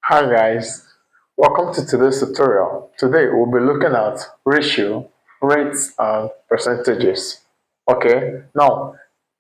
Hi guys, welcome to today's tutorial. Today we'll be looking at ratio, rates and percentages. Okay, now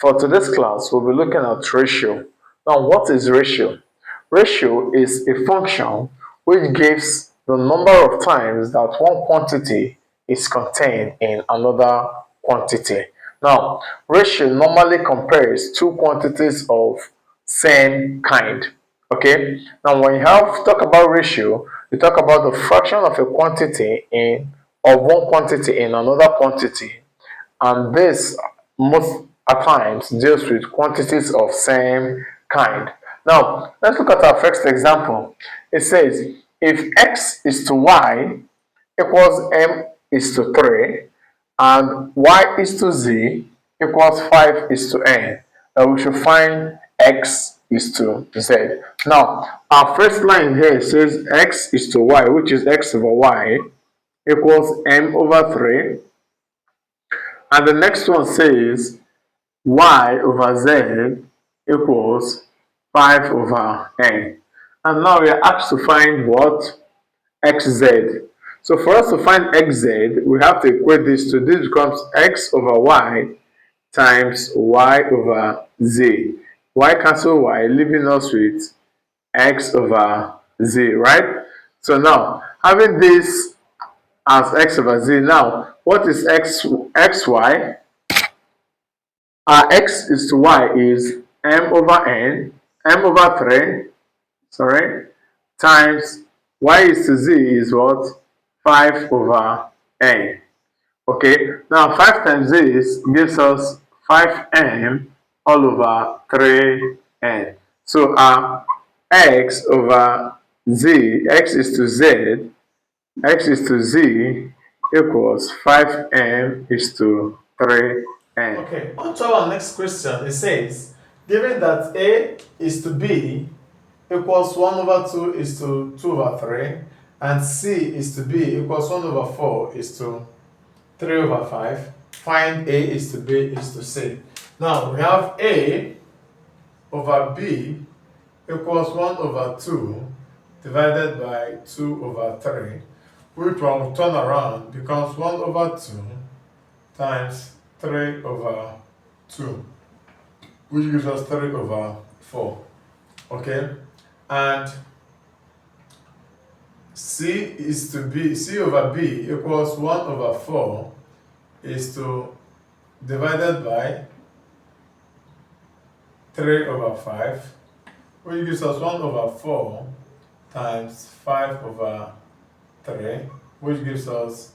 for today's class we'll be looking at ratio. Now what is ratio? Ratio is a function which gives the number of times that one quantity is contained in another quantity. Now ratio normally compares two quantities of same kind. Okay, now when you have talk about ratio, you talk about the fraction of a quantity in of one quantity in another quantity, and this most at times deals with quantities of same kind. Now let's look at our first example. It says if x is to y equals m is to 3 and y is to z equals 5 is to n, we should find x is to z. Now our first line here says x is to y, which is x over y equals m over 3, and the next one says y over z equals 5 over n. And now we are asked to find what? Xz. So for us to find xz, we have to equate this becomes x over y times y over z. Y cancel y, leaving us with x over z, right? So now, having this as x over z, now what is xy? Our x is to y is m over n, m over 3, sorry, times y is to z is what? 5 over n. Okay, now 5 times this gives us 5m all over 3n. So our x over z, x is to z, x is to z equals 5m is to 3n. Okay, on to our next question. It says, given that A is to B equals 1 over 2 is to 2 over 3, and C is to B equals 1 over 4 is to 3 over 5, find A is to B is to C. Now we have A over B equals 1 over 2 divided by 2 over 3, which one will turn around becomes 1 over 2 times 3 over 2, which gives us 3 over 4. Okay? And C over B equals 1 over 4 is to divided by 3 over 5, which gives us 1 over 4 times 5 over 3, which gives us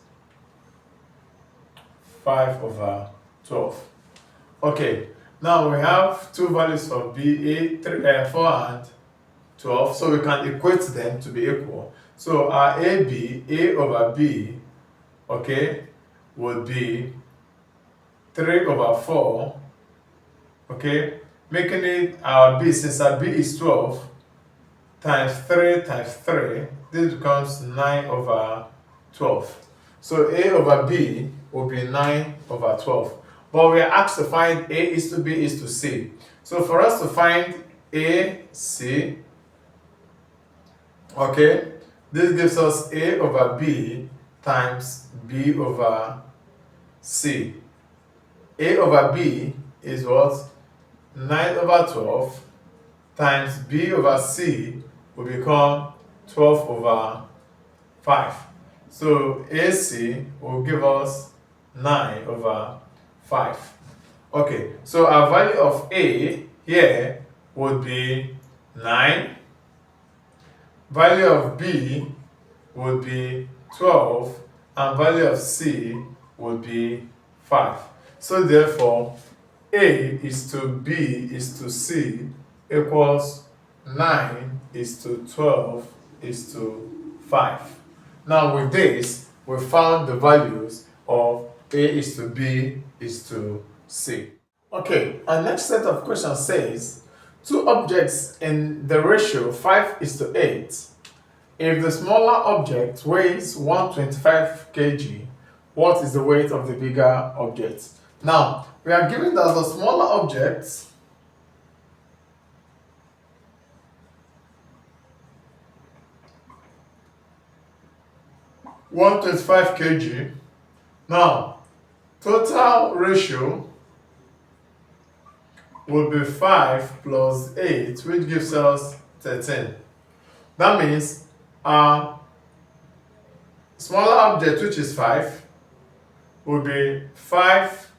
5 over 12. Okay, now we have two values of B, 4 and 12, so we can equate them to be equal. So our A over B, okay, would be 3 over 4, okay, making it our B, since our B is 12, times 3, this becomes 9 over 12. So A over B will be 9 over 12. But we are asked to find A is to B is to C. So for us to find A, C, okay, this gives us A over B times B over C. A over B is what? 9 over 12 times B over C will become 12 over 5. So AC will give us 9 over 5. Okay, so our value of A here would be 9. Value of B would be 12, and value of C would be 5. So therefore, A is to B is to C equals 9 is to 12 is to 5. Now with this, we found the values of A is to B is to C. Okay, our next set of questions says, two objects in the ratio 5 is to 8. If the smaller object weighs 125 kg, what is the weight of the bigger object? Now, we are given that the smaller object 125 kg. Now, total ratio will be 5 plus 8, which gives us 13. That means our smaller object, which is 5, will be 5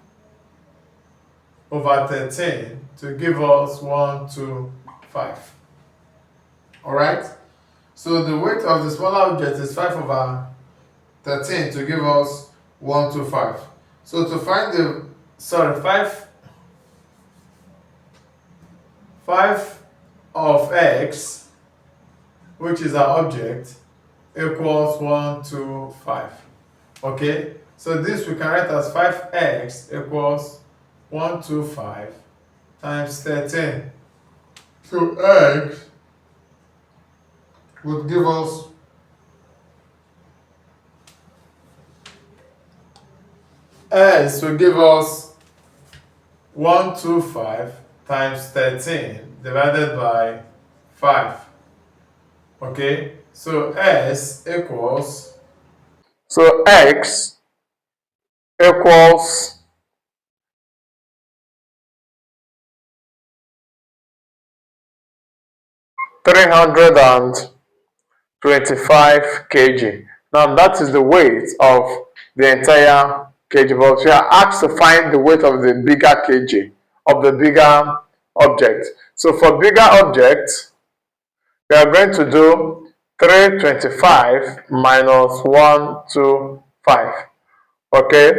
over 13 to give us 125. Alright? So the weight of the smaller object is 5 over 13 to give us 125. So to find the, 5 of x, which is our object, equals 125. Okay? So this we can write as 5x equals 125 times 13. So x would give us will give us 125 times 13 divided by 5. Okay, so s equals, So x equals 325 kg. Now that is the weight of the entire kg, but we are asked to find the weight of the bigger kg, of the bigger object. So for bigger object, we are going to do 325 minus 125. Okay,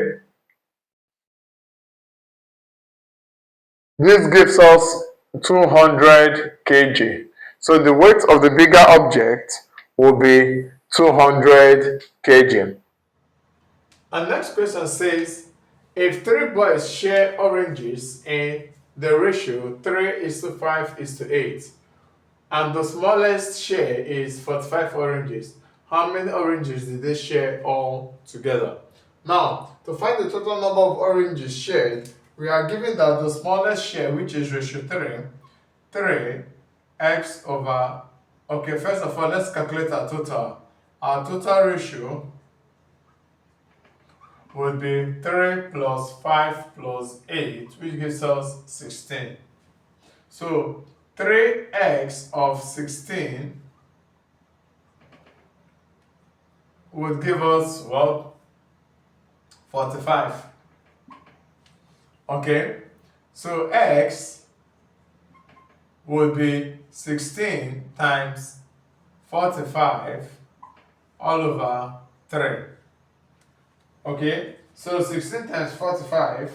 this gives us 200 kg. So the weight of the bigger object will be 200 kg. and next question says, if 3 boys share oranges in the ratio 3:5:8, and the smallest share is 45 oranges, how many oranges did they share all together? Now, to find the total number of oranges shared, we are given that the smallest share, which is ratio 3x over, okay, first of all, let's calculate our total. Our total ratio would be 3 plus 5 plus 8, which gives us 16. So 3x of 16 would give us what? 45. Okay, so x would be 16 times 45 all over 3. Okay, so 16 times 45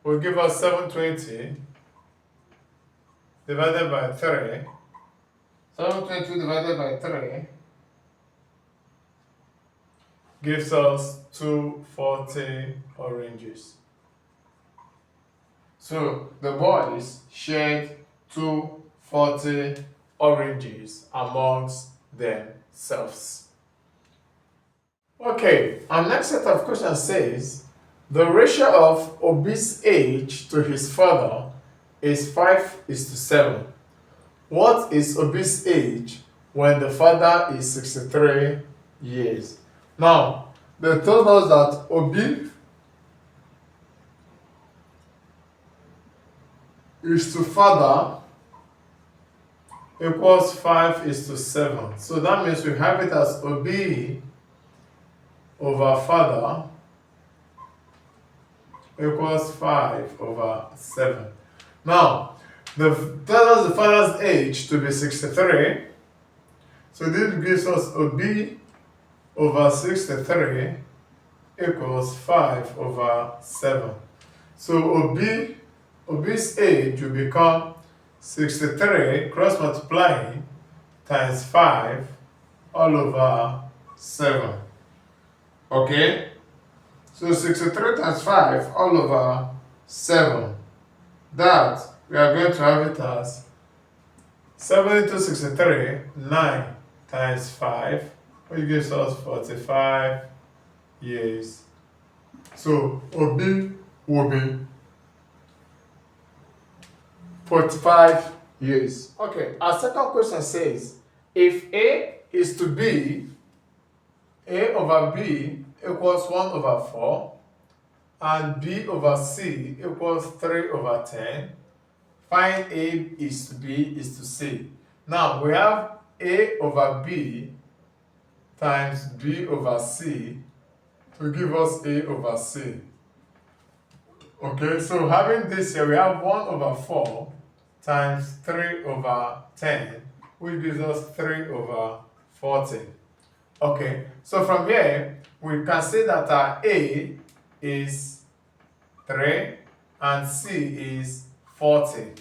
will give us 720 divided by 3. 720 divided by 3 gives us 240 oranges. So the boys shared 240 oranges amongst themselves. Okay, our next set of questions says, the ratio of Obi's age to his father is 5:7. What is Obi's age when the father is 63 years? Now, they told us that Obi is to father equals 5:7. So that means we have it as Obi over father equals 5/7. Now, tell us the father's age to be 63. So this gives us Obi over 63 equals 5/7. So Obi's age will become 63 cross multiplying times 5 all over 7. Okay? So 63 times 5 all over 7. That we are going to have it as 7 into 63, 9 times 5, which gives us 45 years. So Obi will be 45 years. Okay, our second question says, If A is to B, A over B equals 1 over 4, and B over C equals 3 over 10, find A is to B is to C. Now we have A over B times B over C to give us A over C. Okay, so having this here, we have 1 over 4 times 3 over 10, which gives us 3 over 40. Okay, so from here, we can say that our A is 3 and C is 40.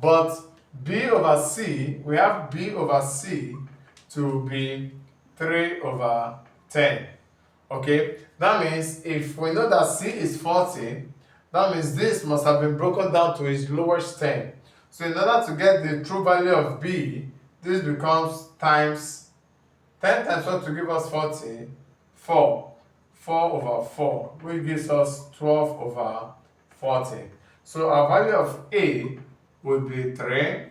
But B over C, we have B over C to be 3 over 10. Okay, that means if we know that C is 40, that means this must have been broken down to its lowest 10. So in order to get the true value of B, this becomes times 10 times 4 to give us 40, 4. 4 over 4, which gives us 12 over 40. So our value of A would be 3,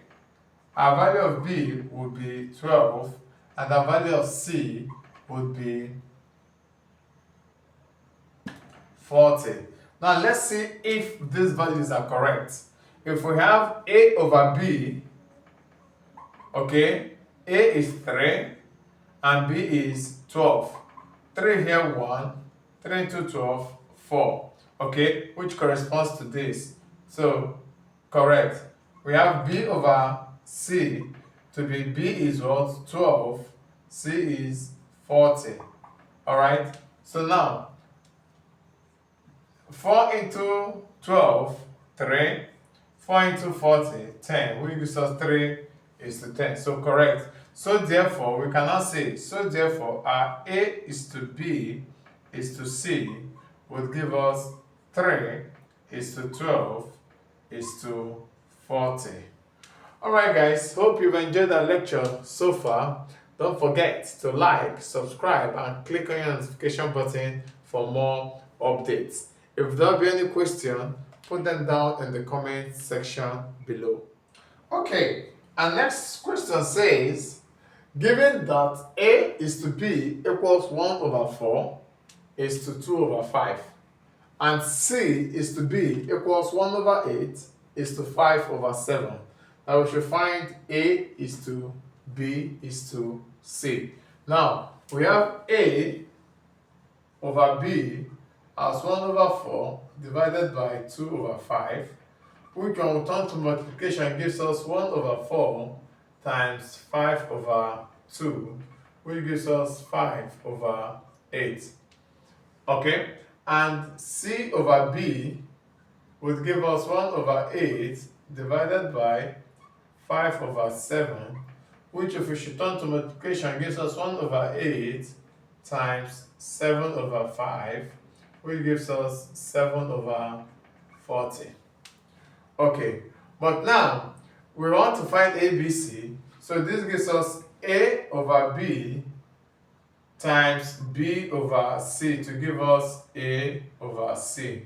our value of B would be 12, and our value of C would be 40. Now let's see if these values are correct. If we have A over B, okay, A is 3 and B is 12. 3 here 1, 3 into 12, 4. Okay, which corresponds to this. So, correct. We have B over C to be B is what? 12, C is 40. Alright, so now 4 into 12, 3. 4 into 40, 10. Which gives us 3 is to 10. So correct. So therefore, we cannot say, so therefore, our A is to B is to C would give us 3 is to 12 is to 40. Alright guys, hope you've enjoyed our lecture so far. Don't forget to like, subscribe, and click on your notification button for more updates. If there be any question, put them down in the comment section below. Okay, our next question says, given that A is to B equals 1 over 4 is to 2 over 5, and C is to B equals 1 over 8 is to 5 over 7. Now we should find A is to B is to C. Now, we have A over B as 1 over 4 divided by 2 over 5, which when we turn to multiplication gives us 1 over 4 times 5 over 2, which gives us 5 over 8. Okay, and C over B would give us 1 over 8 divided by 5 over 7, which if we should turn to multiplication gives us 1 over 8 times 7 over 5, which gives us 7 over 40. Okay, but now we want to find ABC, so this gives us A over B times B over C to give us A over C,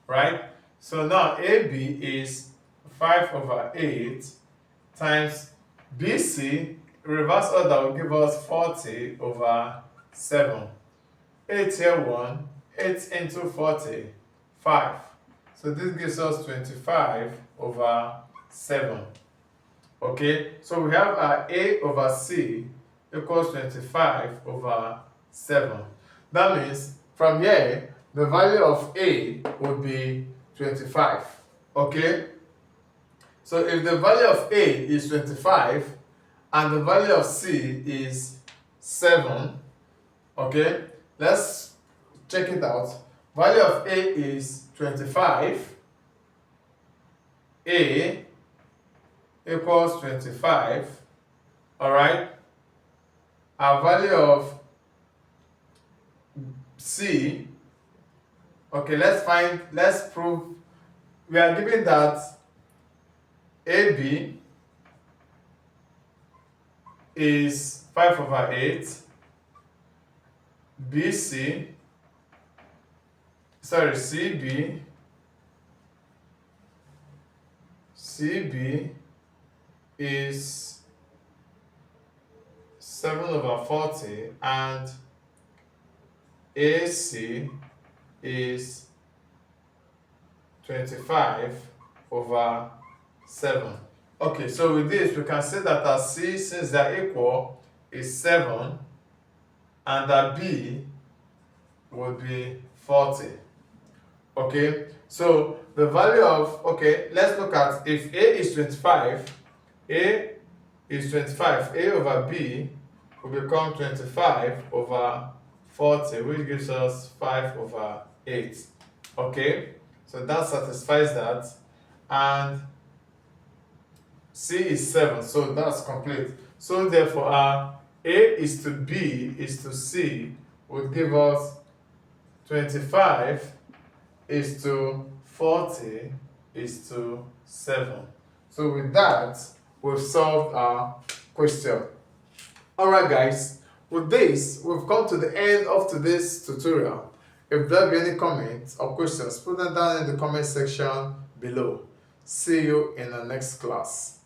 right? So now AB is 5 over 8 times BC, reverse order will give us 40 over 7. 8 here 1, 8 into 40, 5. So this gives us 25 over 7. Okay, so we have our A over C equals 25 over 7. That means from here, the value of A would be 25. Okay, so if the value of A is 25 and the value of C is 7, okay, let's check it out. Value of A is 25. A equals 25. Alright. Our value of C, okay, let's prove, we are given that AB is 5 over 8, BC, sorry, CB is 7 over 40 and AC is 25 over 7. Okay, so with this we can say that our C, since they are equal, is 7 and our B would be 40. Okay, so the value of, okay, let's look at if A is 25, A is 25, A over B will become 25 over 40, which gives us 5 over 8. Okay, so that satisfies that. And C is 7, so that's complete. So therefore, our A is to B is to C would give us 25 is to 40 is to 7. So with that, we've solved our question. Alright guys, with this, we've come to the end of today's tutorial. If there be any comments or questions, put them down in the comment section below. See you in the next class.